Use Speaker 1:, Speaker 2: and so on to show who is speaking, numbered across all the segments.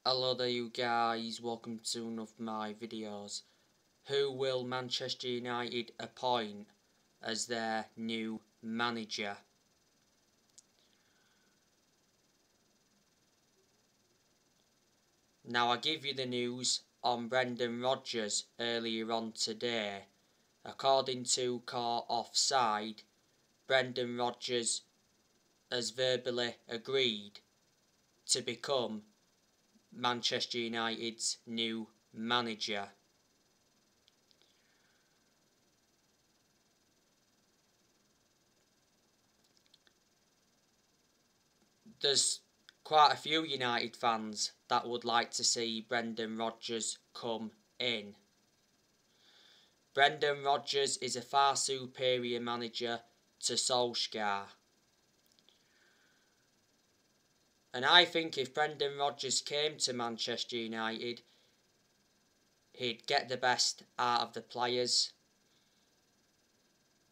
Speaker 1: Hello there you guys, welcome to one of my videos. Who will Manchester United appoint as their new manager? Now I give you the news on Brendan Rodgers earlier on today. According to Court Offside, Brendan Rodgers has verbally agreed to become Manchester United's new manager. There's quite a few United fans that would like to see Brendan Rodgers come in. Brendan Rodgers is a far superior manager to Solskjaer. And I think if Brendan Rodgers came to Manchester United, he'd get the best out of the players.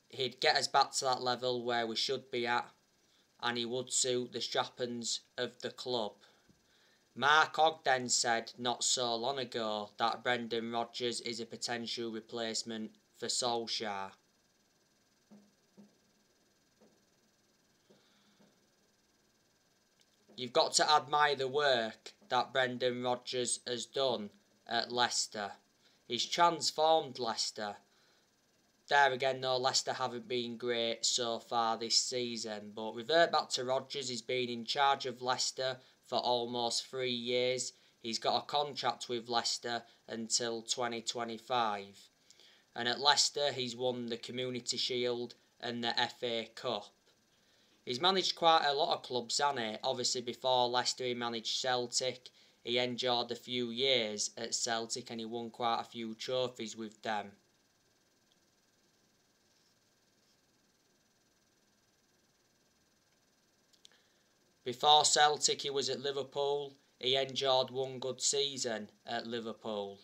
Speaker 1: He'd get us back to that level where we should be at, and he would suit the strappings of the club. Mark Ogden said not so long ago that Brendan Rodgers is a potential replacement for Solskjaer. You've got to admire the work that Brendan Rodgers has done at Leicester. He's transformed Leicester. There again though, Leicester haven't been great so far this season, but revert back to Rodgers. He's been in charge of Leicester for almost 3 years. He's got a contract with Leicester until 2025. And at Leicester he's won the Community Shield and the FA Cup. He's managed quite a lot of clubs, hasn't he? Obviously before Leicester he managed Celtic. He endured a few years at Celtic and he won quite a few trophies with them. Before Celtic he was at Liverpool. He endured one good season at Liverpool.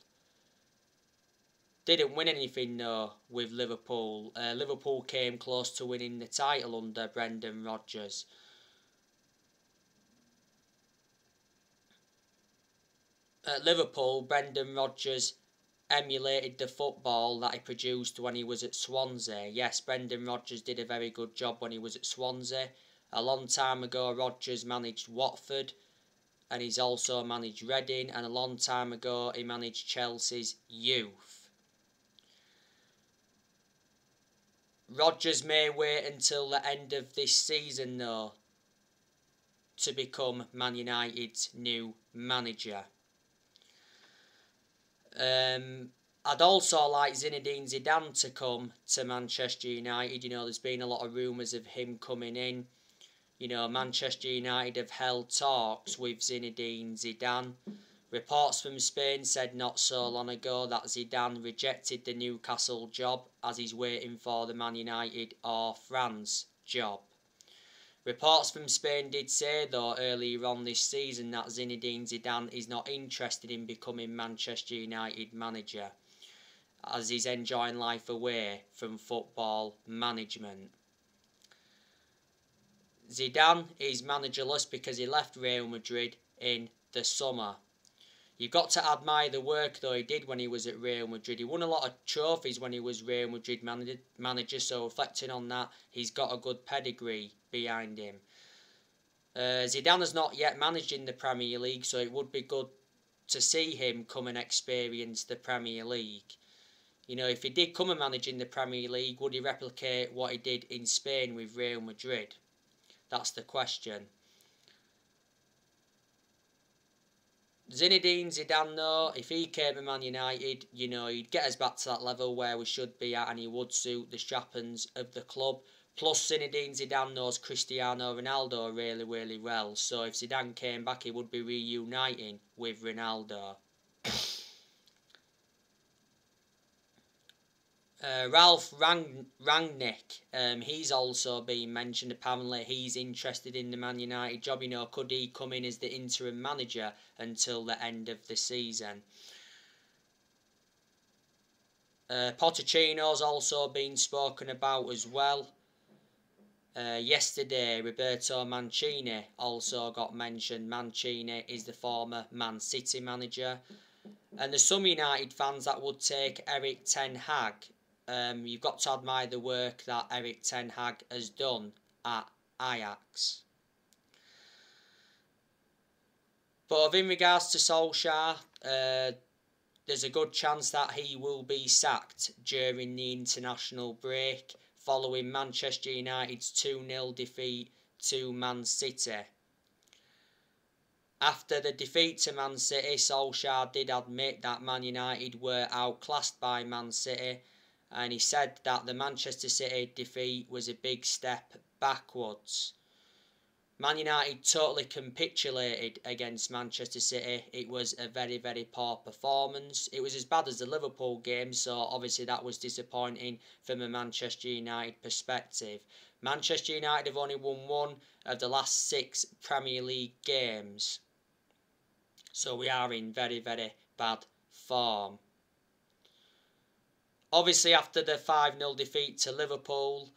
Speaker 1: Didn't win anything though with Liverpool. Liverpool came close to winning the title under Brendan Rodgers. At Liverpool, Brendan Rodgers emulated the football that he produced when he was at Swansea. Yes, Brendan Rodgers did a very good job when he was at Swansea. A long time ago, Rodgers managed Watford, and he's also managed Reading, and a long time ago, he managed Chelsea's youth. Rodgers may wait until the end of this season, though, to become Man United's new manager. I'd also like Zinedine Zidane to come to Manchester United. You know, there's been a lot of rumours of him coming in. You know, Manchester United have held talks with Zinedine Zidane. Reports from Spain said not so long ago that Zidane rejected the Newcastle job as he's waiting for the Man United or France job. Reports from Spain did say though earlier on this season that Zinedine Zidane is not interested in becoming Manchester United manager, as he's enjoying life away from football management. Zidane is managerless because he left Real Madrid in the summer. You've got to admire the work though he did when he was at Real Madrid. He won a lot of trophies when he was Real Madrid manager, so reflecting on that, he's got a good pedigree behind him. Zidane has not yet managed in the Premier League, so it would be good to see him come and experience the Premier League. You know, if he did come and manage in the Premier League, would he replicate what he did in Spain with Real Madrid? That's the question. Zinedine Zidane though, if he came to Man United, you know, he'd get us back to that level where we should be at, and he would suit the strappings of the club. Plus Zinedine Zidane knows Cristiano Ronaldo really, really well, so if Zidane came back he would be reuniting with Ronaldo. Ralph Rangnick, he's also been mentioned. Apparently he's interested in the Man United job. You know, could he come in as the interim manager until the end of the season? Pochettino's also been spoken about as well. Yesterday, Roberto Mancini also got mentioned. Mancini is the former Man City manager. And there's some United fans that would take Erik ten Hag. You've got to admire the work that Erik ten Hag has done at Ajax. But in regards to Solskjaer, there's a good chance that he will be sacked during the international break following Manchester United's 2-0 defeat to Man City. After the defeat to Man City, Solskjaer did admit that Man United were outclassed by Man City, and he said that the Manchester City defeat was a big step backwards. Man United totally capitulated against Manchester City. It was a very, very poor performance. It was as bad as the Liverpool game, so obviously that was disappointing from a Manchester United perspective. Manchester United have only won 1 of the last 6 Premier League games. So we are in very, very bad form. Obviously after the 5-0 defeat to Liverpool,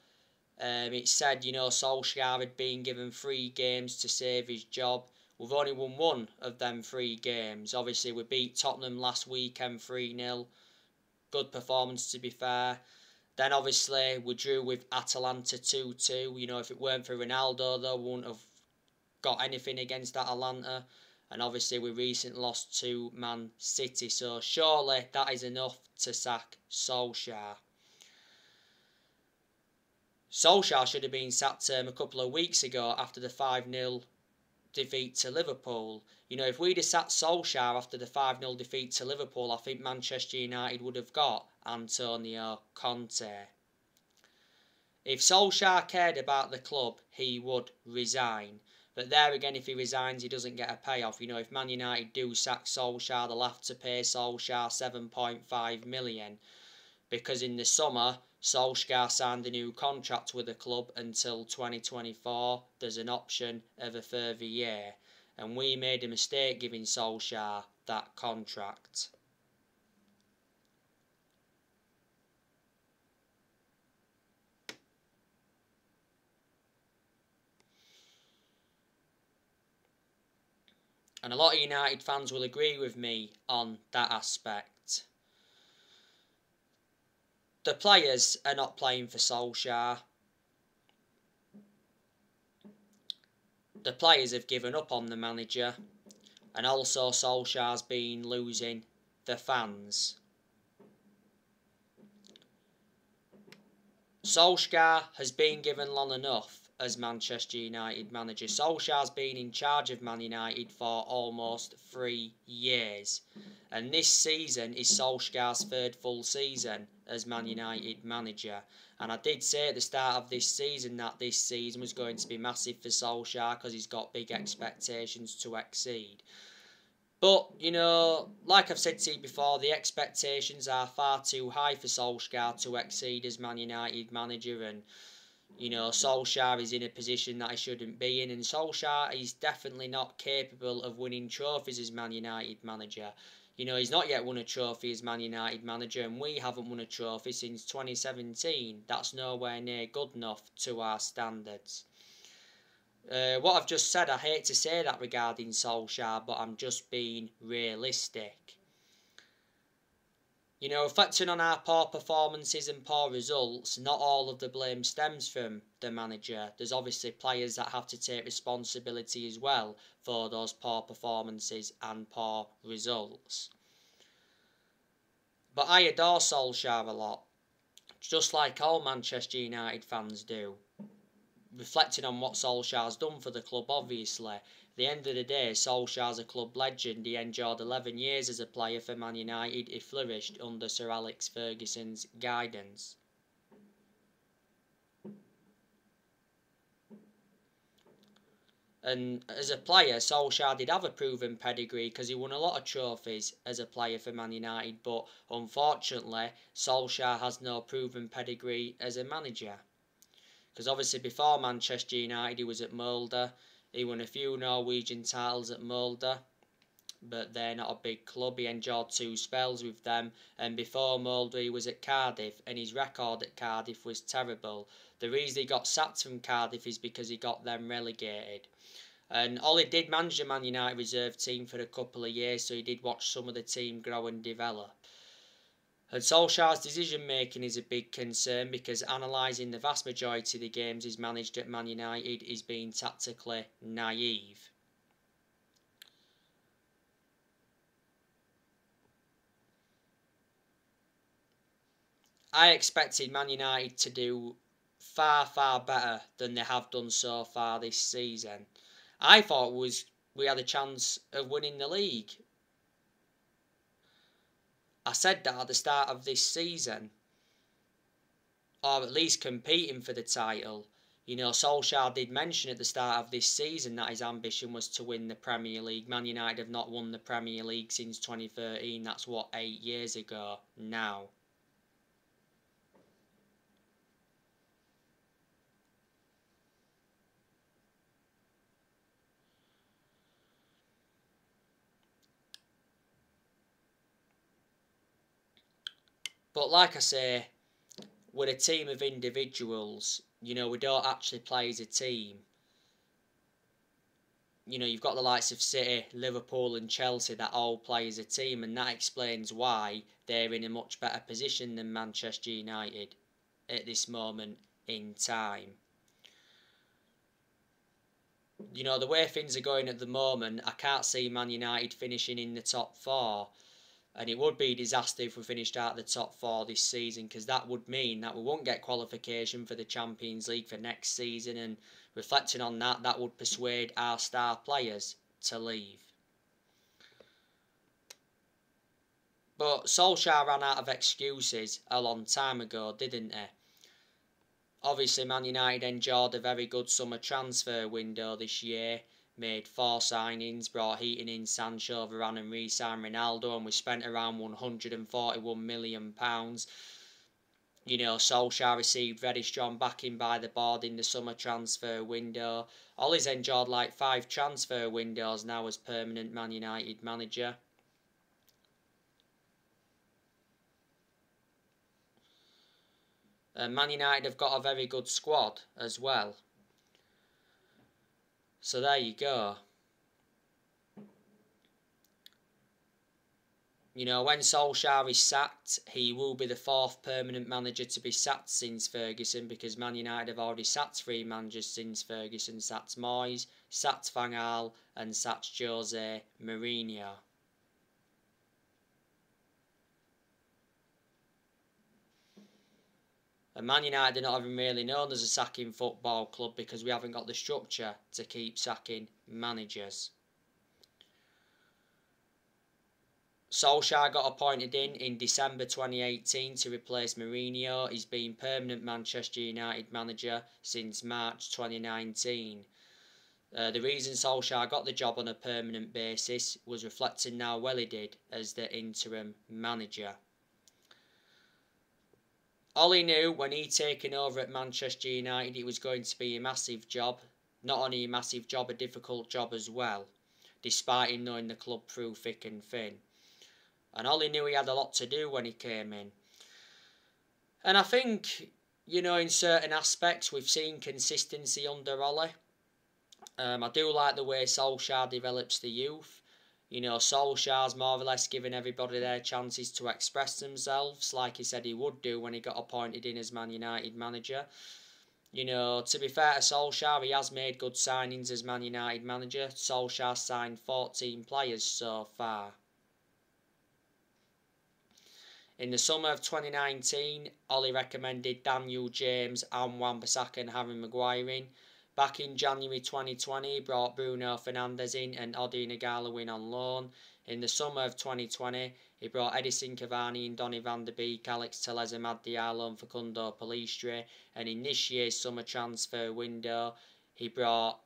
Speaker 1: it said, Solskjaer had been given 3 games to save his job. We've only won 1 of them 3 games. Obviously, we beat Tottenham last weekend 3-0. Good performance, to be fair. Then, obviously, we drew with Atalanta 2-2. If it weren't for Ronaldo, though, we wouldn't have got anything against Atalanta. And, obviously, we recently lost to Man City. So, surely, that is enough to sack Solskjaer. Solskjaer should have been sacked a couple of weeks ago after the 5-0 defeat to Liverpool. If we'd have sacked Solskjaer after the 5-0 defeat to Liverpool, I think Manchester United would have got Antonio Conte. If Solskjaer cared about the club, he would resign. But there again, if he resigns, he doesn't get a payoff. If Man United do sack Solskjaer, they'll have to pay Solskjaer £7.5 million. Because in the summer, Solskjaer signed a new contract with the club until 2024. There's an option of a further year. And we made a mistake giving Solskjaer that contract. And a lot of United fans will agree with me on that aspect. The players are not playing for Solskjaer. The players have given up on the manager. And also Solskjaer's been losing the fans. Solskjaer has been given long enough as Manchester United manager. Solskjaer's been in charge of Man United for almost 3 years. And this season is Solskjaer's 3rd full season as Man United manager. And I did say at the start of this season that this season was going to be massive for Solskjaer because he's got big expectations to exceed. But, like I've said to you before, the expectations are far too high for Solskjaer to exceed as Man United manager. And, Solskjaer is in a position that he shouldn't be in. And Solskjaer is definitely not capable of winning trophies as Man United manager. He's not yet won a trophy as Man United manager, and we haven't won a trophy since 2017. That's nowhere near good enough to our standards. What I've just said, I hate to say that regarding Solskjaer, but I'm just being realistic. Reflecting on our poor performances and poor results, not all of the blame stems from the manager. There's obviously players that have to take responsibility as well for those poor performances and poor results. But I adore Solskjaer a lot, just like all Manchester United fans do. Reflecting on what Solskjaer's done for the club, obviously. At the end of the day, Solskjaer's a club legend. He endured 11 years as a player for Man United. He flourished under Sir Alex Ferguson's guidance. And as a player, Solskjaer did have a proven pedigree because he won a lot of trophies as a player for Man United. But unfortunately, Solskjaer has no proven pedigree as a manager. Because obviously before Manchester United he was at Molde. He won a few Norwegian titles at Molde. but they're not a big club. He enjoyed 2 spells with them, and before Mulder he was at Cardiff, and his record at Cardiff was terrible. The reason he got sacked from Cardiff is because he got them relegated. And Ollie did manage the Man United reserve team for a couple of years, so he did watch some of the team grow and develop. And Solskjaer's decision making is a big concern, because analysing the vast majority of the games he's managed at Man United is being tactically naive. I expected Man United to do far, far better than they have done so far this season. I thought we had a chance of winning the league. I said that at the start of this season, or at least competing for the title. You know, Solskjaer did mention at the start of this season that his ambition was to win the Premier League. Man United have not won the Premier League since 2013. That's 8 years ago now. But like I say, we're a team of individuals. You know, we don't actually play as a team. You know, you've got the likes of City, Liverpool and Chelsea that all play as a team, and that explains why they're in a much better position than Manchester United at this moment in time. You know, the way things are going at the moment, I can't see Man United finishing in the top 4. And it would be a disaster if we finished out the top 4 this season, because that would mean that we won't get qualification for the Champions League for next season, and reflecting on that, that would persuade our star players to leave. But Solskjaer ran out of excuses a long time ago, didn't he? Obviously, Man United enjoyed a very good summer transfer window this year. Made 4 signings, brought Heaton in, Sancho, Varane and re-signed Ronaldo, and we spent around £141 million. You know, Solskjaer received very strong backing by the board in the summer transfer window. Ollie's enjoyed like 5 transfer windows now as permanent Man United manager. Man United have got a very good squad as well. So there you go. You know, when Solskjaer is sacked, he will be the 4th permanent manager to be sacked since Ferguson, because Man United have already sacked 3 managers since Ferguson. Sacked Moyes, sacked Van Gaal and sacked Jose Mourinho. And Man United are not even really known as a sacking football club, because we haven't got the structure to keep sacking managers. Solskjaer got appointed in December 2018 to replace Mourinho. He's been permanent Manchester United manager since March 2019. The reason Solskjaer got the job on a permanent basis was reflecting how well he did as the interim manager. Ollie knew when he'd taken over at Manchester United it was going to be a massive job. Not only a massive job, a difficult job as well, despite him knowing the club through thick and thin. And Ollie knew he had a lot to do when he came in. And I think, you know, in certain aspects we've seen consistency under Ollie. I do like the way Solskjaer develops the youth. You know, Solskjaer's more or less giving everybody their chances to express themselves, like he said he would do when he got appointed in as Man United manager. You know, to be fair to Solskjaer, he has made good signings as Man United manager. Solskjaer signed 14 players so far. In the summer of 2019, Ollie recommended Daniel James, and Wan-Bissaka and Harry Maguire in. Back in January 2020, he brought Bruno Fernandez in and Odi Nagala in on loan. In the summer of 2020, he brought Edison Cavani and Donny van der Beek, Alex Telles, Amad Diallo and Facundo Pellistri. And in this year's summer transfer window, he brought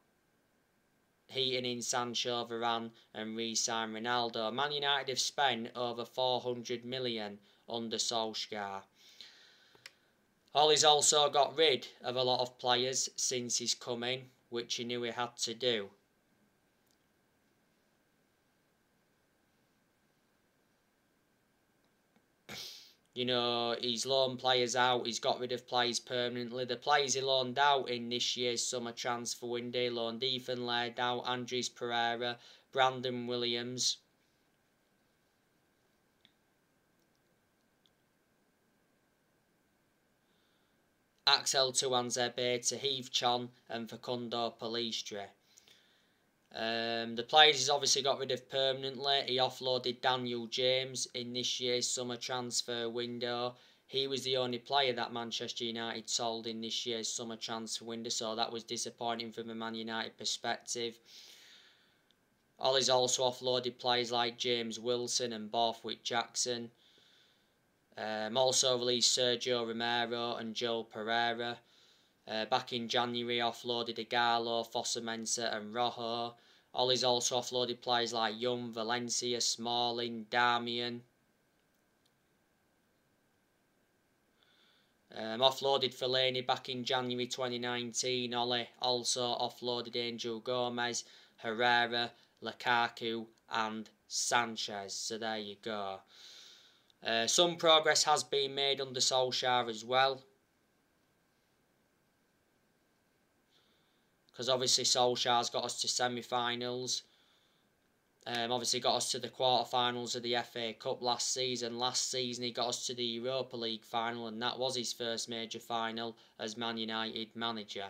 Speaker 1: Heaton in, Sancho, Varane and re-signed Ronaldo. Man United have spent over 400 million under Solskjaer. Ollie's also got rid of a lot of players since he's come in, which he knew he had to do. You know, he's loaned players out, he's got rid of players permanently. The players he loaned out in this year's summer transfer window, he loaned Ethan Laird out, Andres Pereira, Brandon Williams. Axel Tuanzebe, Tahith Chon and Facundo Palistre. The players he's obviously got rid of permanently. He offloaded Daniel James in this year's summer transfer window. He was the only player that Manchester United sold in this year's summer transfer window, so that was disappointing from a Man United perspective. Ollie's also offloaded players like James Wilson and Borthwick Jackson. Also released Sergio Romero and Joel Pereira. Back in January, offloaded Igalo, Fossa-Mensah and Rojo. Ollie's also offloaded players like Young, Valencia, Smalling, Darmian. Offloaded Fellaini back in January 2019. Ollie also offloaded Angel Gomez, Herrera, Lukaku and Sanchez. So there you go. Some progress has been made under Solskjaer as well. Because obviously Solskjaer's got us to semi-finals. Obviously got us to the quarter-finals of the FA Cup last season. Last season he got us to the Europa League final, and that was his first major final as Man United manager.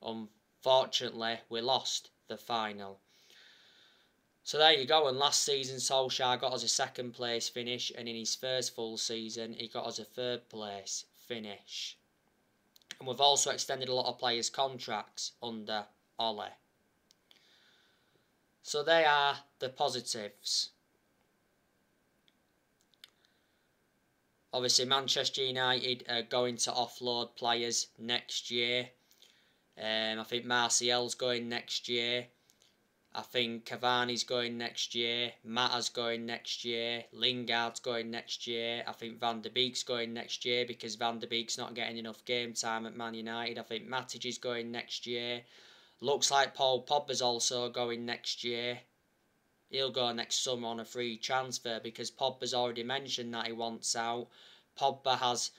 Speaker 1: Unfortunately, we lost the final. So there you go, and last season Solskjaer got us a second place finish, and in his first full season he got us a third place finish. And we've also extended a lot of players' contracts under Ole. So they are the positives. Obviously Manchester United are going to offload players next year. I think Martial's going next year. I think Cavani's going next year, Mata's going next year, Lingard's going next year. I think Van der Beek's going next year because Van der Beek's not getting enough game time at Man United. I think Matic is going next year. Looks like Paul Pogba's also going next year. He'll go next summer on a free transfer because Pogba's already mentioned that he wants out. Pogba has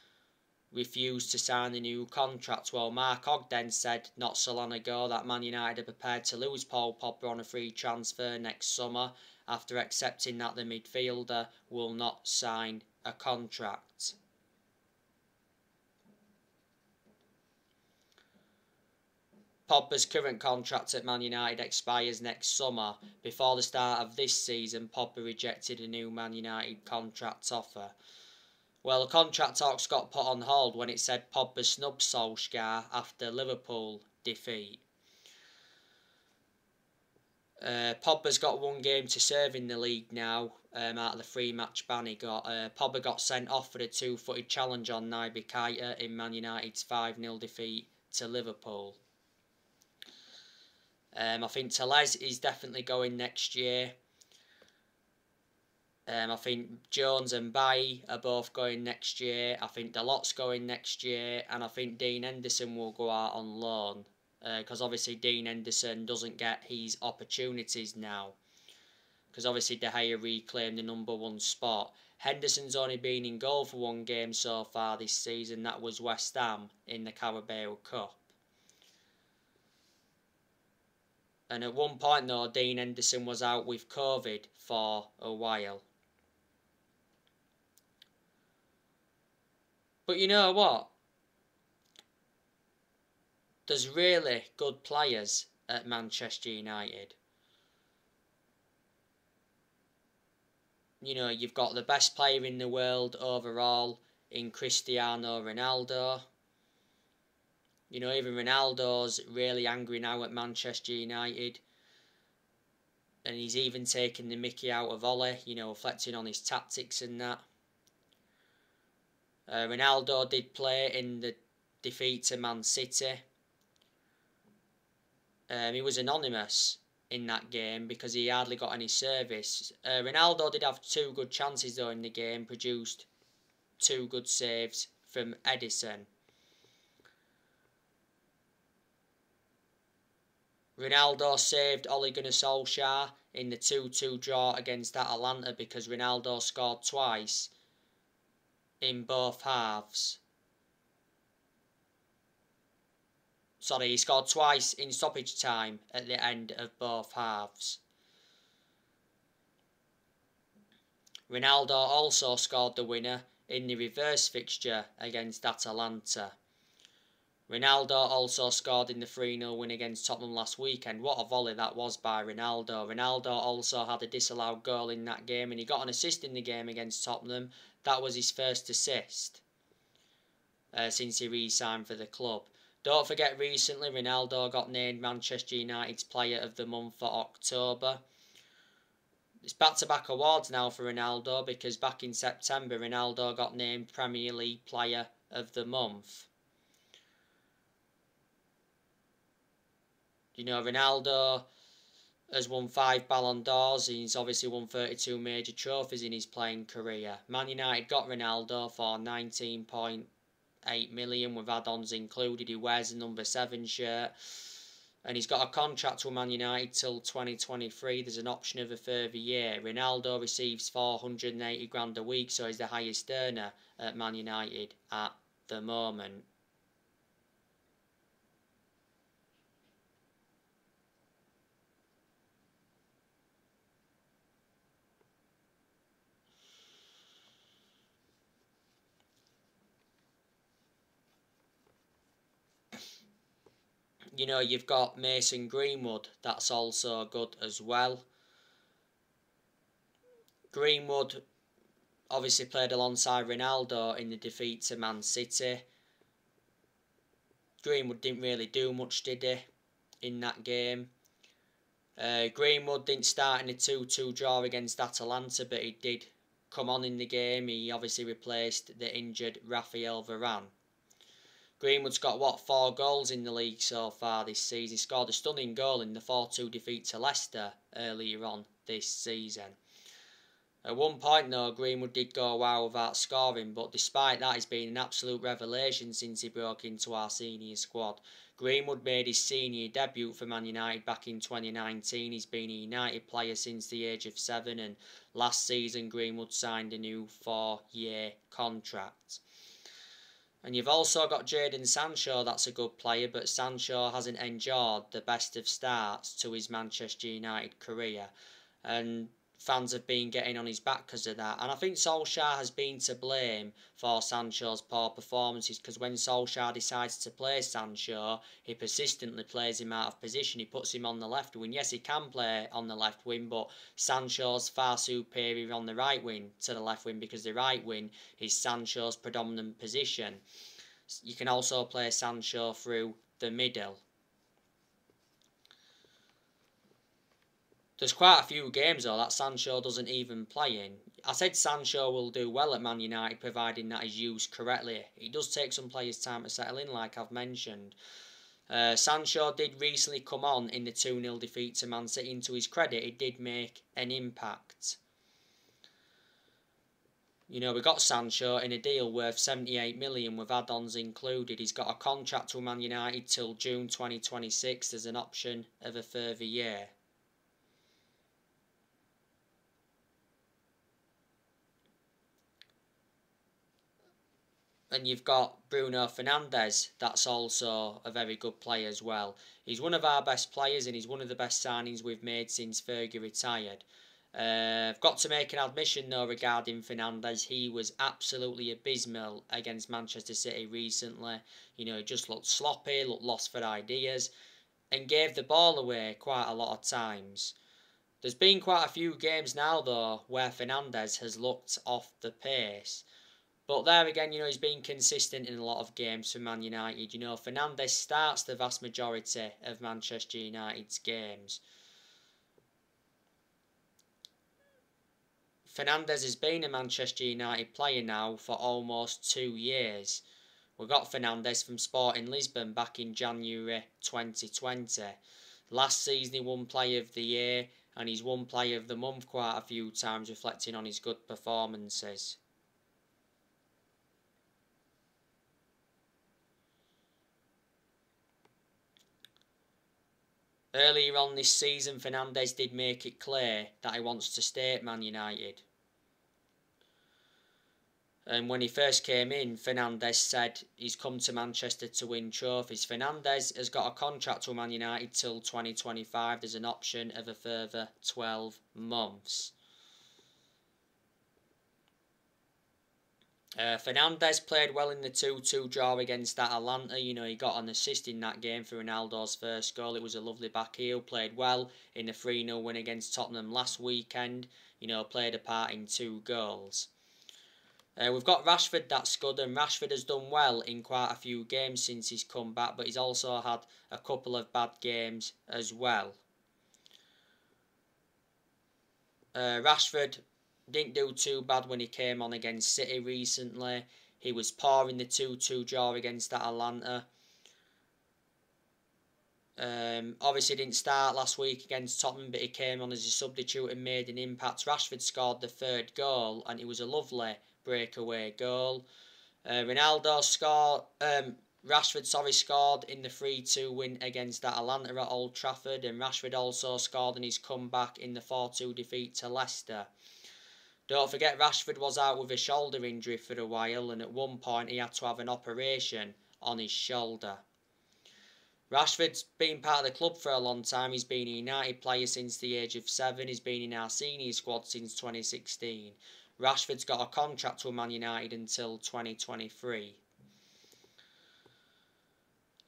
Speaker 1: refused to sign a new contract. Well, Mark Ogden said not so long ago that Man United are prepared to lose Paul Pogba on a free transfer next summer after accepting that the midfielder will not sign a contract. Pogba's current contract at Man United expires next summer. Before the start of this season, Pogba rejected a new Man United contract offer. Well, the contract talks got put on hold when it said Pogba snubbed Solskjaer after Liverpool defeat. Pogba's got one game to serve in the league now out of the 3-match ban he got. Pogba got sent off for a 2-footed challenge on Naby Keita in Man United's 5-0 defeat to Liverpool. I think Tellez is definitely going next year. I think Jones and Bailly are both going next year. I think Dalot's going next year. And I think Dean Henderson will go out on loan. Because obviously Dean Henderson doesn't get his opportunities now. Because obviously De Gea reclaimed the #1 spot. Henderson's only been in goal for one game so far this season. That was West Ham in the Carabao Cup. And at one point though, Dean Henderson was out with COVID for a while. But you know what? There's really good players at Manchester United. You know, you've got the best player in the world overall in Cristiano Ronaldo. You know, even Ronaldo's really angry now at Manchester United. And he's even taken the mickey out of Ole, you know, reflecting on his tactics and that. Ronaldo did play in the defeat to Man City. He was anonymous in that game because he hardly got any service. Ronaldo did have 2 good chances though in the game, produced 2 good saves from Edison. Ronaldo saved Ole Gunnar Solskjaer in the 2-2 draw against Atalanta because Ronaldo scored twice in both halves. Sorry, he scored twice in stoppage time at the end of both halves. Ronaldo also scored the winner in the reverse fixture against Atalanta. Ronaldo also scored in the 3-0 win against Tottenham last weekend. What a volley that was by Ronaldo. Ronaldo also had a disallowed goal in that game, and he got an assist in the game against Tottenham. That was his first assist since he re-signed for the club. Don't forget, recently Ronaldo got named Manchester United's Player of the Month for October. It's back-to-back awards now for Ronaldo, because back in September Ronaldo got named Premier League Player of the Month. You know, Ronaldo has won 5 Ballon d'Ors. He's obviously won 32 major trophies in his playing career. Man United got Ronaldo for 19.8 million with add-ons included. He wears the number 7 shirt. And he's got a contract with Man United till 2023. There's an option of a further year. Ronaldo receives 480 grand a week, so he's the highest earner at Man United at the moment. You know, you've got Mason Greenwood, that's also good as well. Greenwood obviously played alongside Ronaldo in the defeat to Man City. Greenwood didn't really do much, did he, in that game? Greenwood didn't start in a 2-2 draw against Atalanta, but he did come on in the game. He obviously replaced the injured Raphael Varane. Greenwood's got, 4 goals in the league so far this season. He scored a stunning goal in the 4-2 defeat to Leicester earlier on this season. At one point though, Greenwood did go a while without scoring, but despite that, he's been an absolute revelation since he broke into our senior squad. Greenwood made his senior debut for Man United back in 2019. He's been a United player since the age of 7, and last season Greenwood signed a new 4-year contract. And you've also got Jadon Sancho, that's a good player, but Sancho hasn't enjoyed the best of starts to his Manchester United career. And fans have been getting on his back because of that. And I think Solskjaer has been to blame for Sancho's poor performances, because when Solskjaer decides to play Sancho, he persistently plays him out of position. He puts him on the left wing. Yes, he can play on the left wing, but Sancho's far superior on the right wing to the left wing, because the right wing is Sancho's predominant position. You can also play Sancho through the middle. There's quite a few games though that Sancho doesn't even play in. I said Sancho will do well at Man United providing that is used correctly. It does take some players time to settle in, like I've mentioned. Sancho did recently come on in the 2-0 defeat to Man City. And to his credit, it did make an impact. You know, we got Sancho in a deal worth 78 million with add-ons included. He's got a contract with Man United till June 2026. There's an option of a further year. And you've got Bruno Fernandez, that's also a very good player as well. He's one of our best players, and he's one of the best signings we've made since Fergie retired. I've got to make an admission though regarding Fernandez. He was absolutely abysmal against Manchester City recently. You know, he just looked sloppy, looked lost for ideas, and gave the ball away quite a lot of times. There's been quite a few games now though where Fernandez has looked off the pace. But there again, you know, he's been consistent in a lot of games for Man United. You know, Fernandez starts the vast majority of Manchester United's games. Fernandez has been a Manchester United player now for almost 2 years. We got Fernandez from Sporting Lisbon back in January 2020. Last season he won Player of the Year, and he's won Player of the Month quite a few times, reflecting on his good performances. Earlier on this season, Fernandez did make it clear that he wants to stay at Man United. And when he first came in, Fernandez said he's come to Manchester to win trophies. Fernandez has got a contract with Man United till 2025. There's an option of a further 12 months. Fernandez played well in the 2-2 draw against Atalanta. You know, he got an assist in that game for Ronaldo's first goal. It was a lovely back heel. Played well in the 3-0 win against Tottenham last weekend. You know, played a part in 2 goals. We've got Rashford that's good, and Rashford has done well in quite a few games since he's come back, but he's also had a couple of bad games as well. Rashford didn't do too bad when he came on against City recently. He was poor in the 2-2 draw against Atalanta. Obviously didn't start last week against Tottenham, but he came on as a substitute and made an impact. Rashford scored the 3rd goal, and it was a lovely breakaway goal. Rashford scored in the 3-2 win against Atalanta at Old Trafford, and Rashford also scored in his comeback in the 4-2 defeat to Leicester. Don't forget, Rashford was out with a shoulder injury for a while, and at one point he had to have an operation on his shoulder. Rashford's been part of the club for a long time. He's been a United player since the age of 7. He's been in our senior squad since 2016. Rashford's got a contract with Man United until 2023.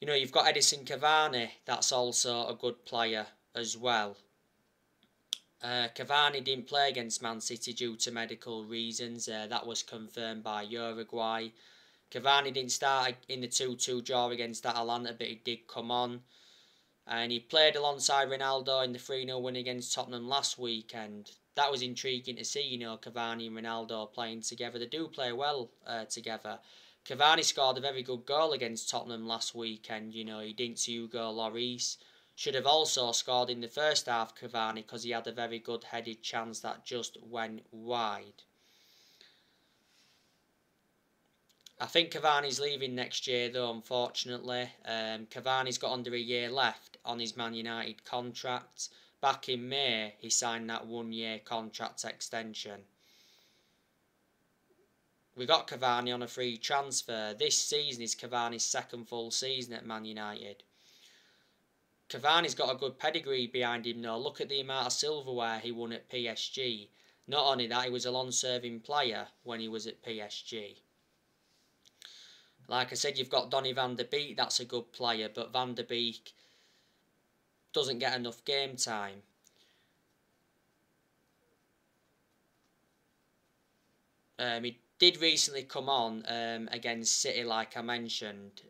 Speaker 1: You know, you've got Edinson Cavani. That's also a good player as well. Cavani didn't play against Man City due to medical reasons. That was confirmed by Uruguay. Cavani didn't start in the 2-2 draw against Atalanta, but he did come on. And he played alongside Ronaldo in the 3-0 win against Tottenham last weekend. That was intriguing to see, you know, Cavani and Ronaldo playing together. They do play well together. Cavani scored a very good goal against Tottenham last weekend. You know, he didn't see Hugo Lloris. Should have also scored in the first half, Cavani, because he had a very good headed chance that just went wide. I think Cavani's leaving next year though, unfortunately. Cavani's got under a year left on his Man United contract. Back in May, he signed that 1-year contract extension. We got Cavani on a free transfer. This season is Cavani's 2nd full season at Man United. Cavani's got a good pedigree behind him though. Look at the amount of silverware he won at PSG. Not only that, he was a long-serving player when he was at PSG. Like I said, you've got Donny van der Beek, that's a good player, but Van der Beek doesn't get enough game time. He did recently come on against City, like I mentioned,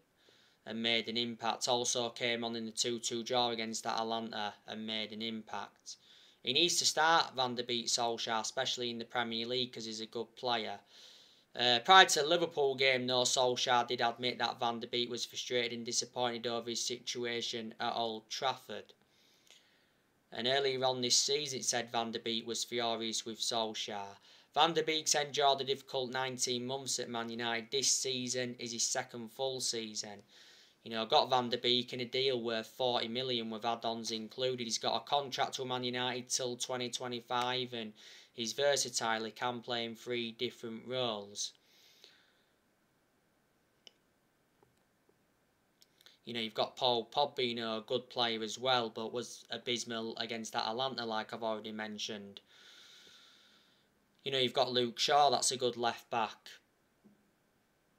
Speaker 1: and made an impact. Also came on in the 2-2 draw against Atalanta and made an impact. He needs to start Van der Beek Solskjaer, especially in the Premier League, because he's a good player. Prior to the Liverpool game, though, Solskjaer did admit that Van der Beek was frustrated and disappointed over his situation at Old Trafford. And earlier on this season, it said Van der Beek was furious with Solskjaer. Van der Beek's endured a difficult 19 months at Man United. This season is his 2nd full season. You know, got Van der Beek in a deal worth 40 million with add-ons included. He's got a contract with Man United till 2025, and he's versatile. He can play in 3 different roles. You know, you've got Paul Pogba, you know, a good player as well, but was abysmal against Atalanta, like I've already mentioned. You know, you've got Luke Shaw, that's a good left back.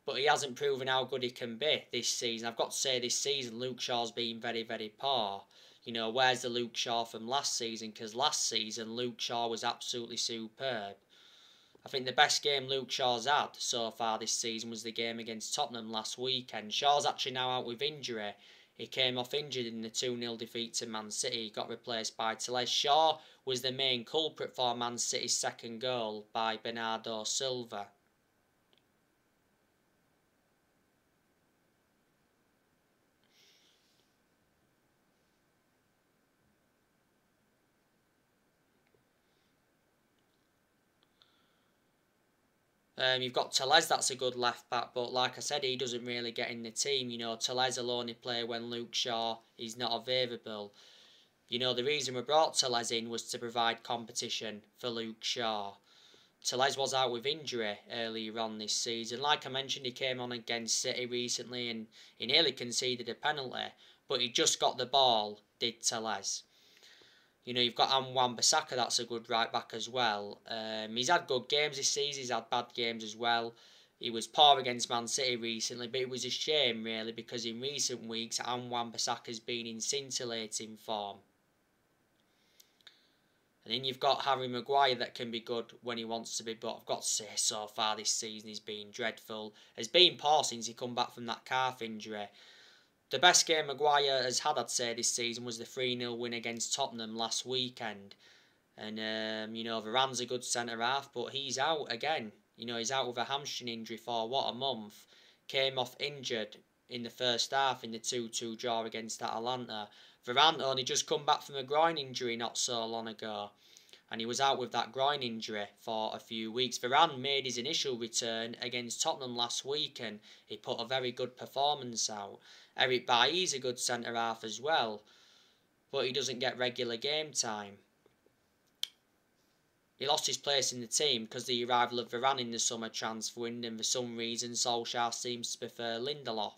Speaker 1: But he hasn't proven how good he can be this season. I've got to say, this season, Luke Shaw's been very, very poor. You know, where's the Luke Shaw from last season? Because last season, Luke Shaw was absolutely superb. I think the best game Luke Shaw's had so far this season was the game against Tottenham last weekend. Shaw's actually now out with injury. He came off injured in the 2-0 defeat to Man City. He got replaced by Telles. Shaw was the main culprit for Man City's 2nd goal by Bernardo Silva. You've got Telles, that's a good left back, but like I said, he doesn't really get in the team. You know, Telles will only play when Luke Shaw is not available. You know, the reason we brought Telles in was to provide competition for Luke Shaw. Tellez was out with injury earlier on this season. Like I mentioned, he came on against City recently and he nearly conceded a penalty, but he just got the ball, did Tellez. You know, you've got Wan-Bissaka, that's a good right back as well. He's had good games this season, he's had bad games as well. He was poor against Man City recently, but it was a shame really because in recent weeks Wan-Bissaka's been in scintillating form. And then you've got Harry Maguire that can be good when he wants to be, but I've got to say so far this season he's been dreadful. Has been poor since he come back from that calf injury. The best game Maguire has had, I'd say, this season was the 3-0 win against Tottenham last weekend. And, you know, Varane's a good centre-half, but he's out again. You know, he's out with a hamstring injury for, what, a month. Came off injured in the first half in the 2-2 draw against Atalanta. Varane only just come back from a groin injury not so long ago. And he was out with that groin injury for a few weeks. Varane made his initial return against Tottenham last week and he put a very good performance out. Eric Bailly's a good centre-half as well, but he doesn't get regular game time. He lost his place in the team because of the arrival of Varane in the summer transfer window, and for some reason Solskjaer seems to prefer Lindelof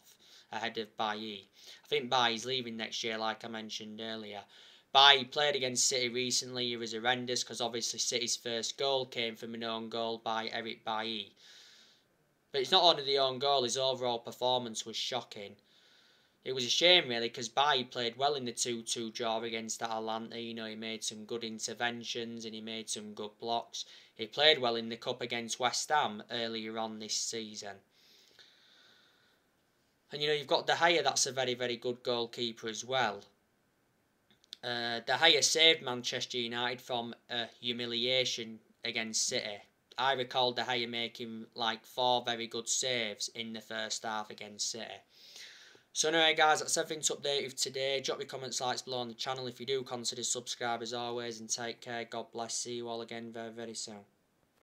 Speaker 1: ahead of Bailly. I think Bailly's leaving next year, like I mentioned earlier. Bailly played against City recently. He was horrendous because obviously City's first goal came from an own goal by Eric Bailly. But it's not only the own goal, his overall performance was shocking. It was a shame really because Bailly played well in the 2-2 draw against Atalanta. You know, he made some good interventions and he made some good blocks. He played well in the cup against West Ham earlier on this season. And you know, you've got De Gea, that's a very, very good goalkeeper as well. De Gea saved Manchester United from a humiliation against City. I recall De Gea making like 4 very good saves in the first half against City. So anyway guys, that's everything to update with today. Drop your comments, likes below on the channel if you do consider subscribe as always, and take care. God bless. See you all again very, very soon.